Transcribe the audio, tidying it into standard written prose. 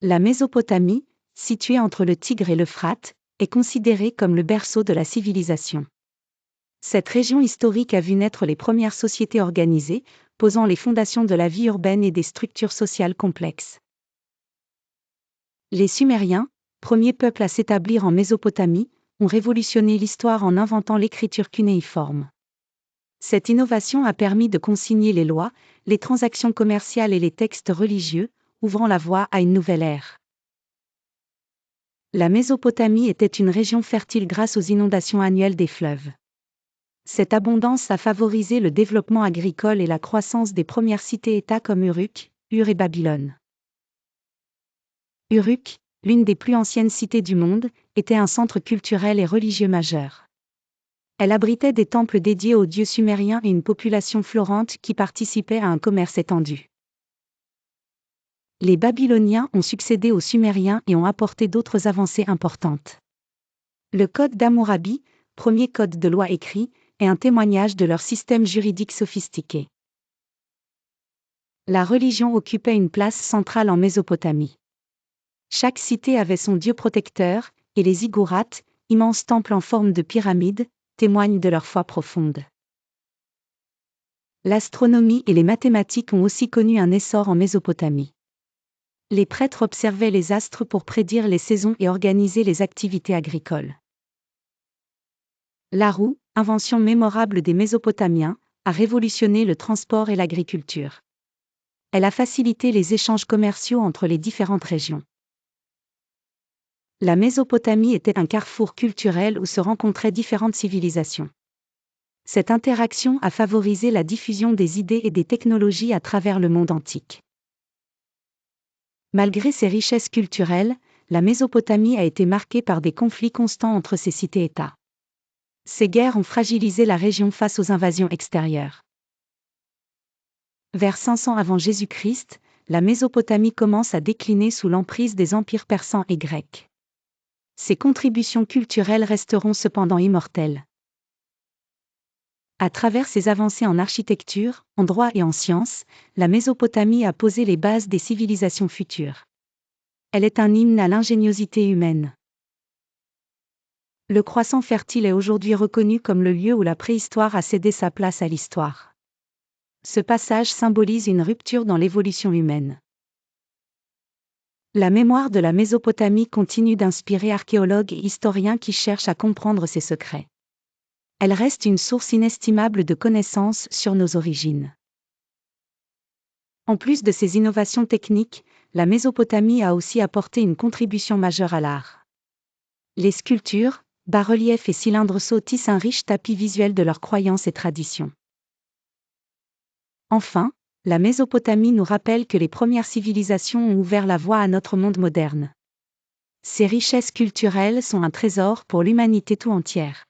La Mésopotamie, située entre le Tigre et l'Euphrate, est considérée comme le berceau de la civilisation. Cette région historique a vu naître les premières sociétés organisées, posant les fondations de la vie urbaine et des structures sociales complexes. Les Sumériens, premier peuple à s'établir en Mésopotamie, ont révolutionné l'histoire en inventant l'écriture cunéiforme. Cette innovation a permis de consigner les lois, les transactions commerciales et les textes religieux, ouvrant la voie à une nouvelle ère. La Mésopotamie était une région fertile grâce aux inondations annuelles des fleuves. Cette abondance a favorisé le développement agricole et la croissance des premières cités-États comme Uruk, Ur et Babylone. Uruk, l'une des plus anciennes cités du monde, était un centre culturel et religieux majeur. Elle abritait des temples dédiés aux dieux sumériens et une population florente qui participait à un commerce étendu. Les Babyloniens ont succédé aux Sumériens et ont apporté d'autres avancées importantes. Le Code d'Hammurabi, premier code de loi écrit, est un témoignage de leur système juridique sophistiqué. La religion occupait une place centrale en Mésopotamie. Chaque cité avait son dieu protecteur, et les ziggourats, immenses temples en forme de pyramide, témoignent de leur foi profonde. L'astronomie et les mathématiques ont aussi connu un essor en Mésopotamie. Les prêtres observaient les astres pour prédire les saisons et organiser les activités agricoles. La roue, invention mémorable des Mésopotamiens, a révolutionné le transport et l'agriculture. Elle a facilité les échanges commerciaux entre les différentes régions. La Mésopotamie était un carrefour culturel où se rencontraient différentes civilisations. Cette interaction a favorisé la diffusion des idées et des technologies à travers le monde antique. Malgré ses richesses culturelles, la Mésopotamie a été marquée par des conflits constants entre ses cités-États. Ces guerres ont fragilisé la région face aux invasions extérieures. Vers 500 avant Jésus-Christ, la Mésopotamie commence à décliner sous l'emprise des empires persans et grecs. Ses contributions culturelles resteront cependant immortelles. À travers ses avancées en architecture, en droit et en sciences, la Mésopotamie a posé les bases des civilisations futures. Elle est un hymne à l'ingéniosité humaine. Le croissant fertile est aujourd'hui reconnu comme le lieu où la préhistoire a cédé sa place à l'histoire. Ce passage symbolise une rupture dans l'évolution humaine. La mémoire de la Mésopotamie continue d'inspirer archéologues et historiens qui cherchent à comprendre ses secrets. Elle reste une source inestimable de connaissances sur nos origines. En plus de ses innovations techniques, la Mésopotamie a aussi apporté une contribution majeure à l'art. Les sculptures, bas-reliefs et cylindres tissent un riche tapis visuel de leurs croyances et traditions. Enfin, la Mésopotamie nous rappelle que les premières civilisations ont ouvert la voie à notre monde moderne. Ces richesses culturelles sont un trésor pour l'humanité tout entière.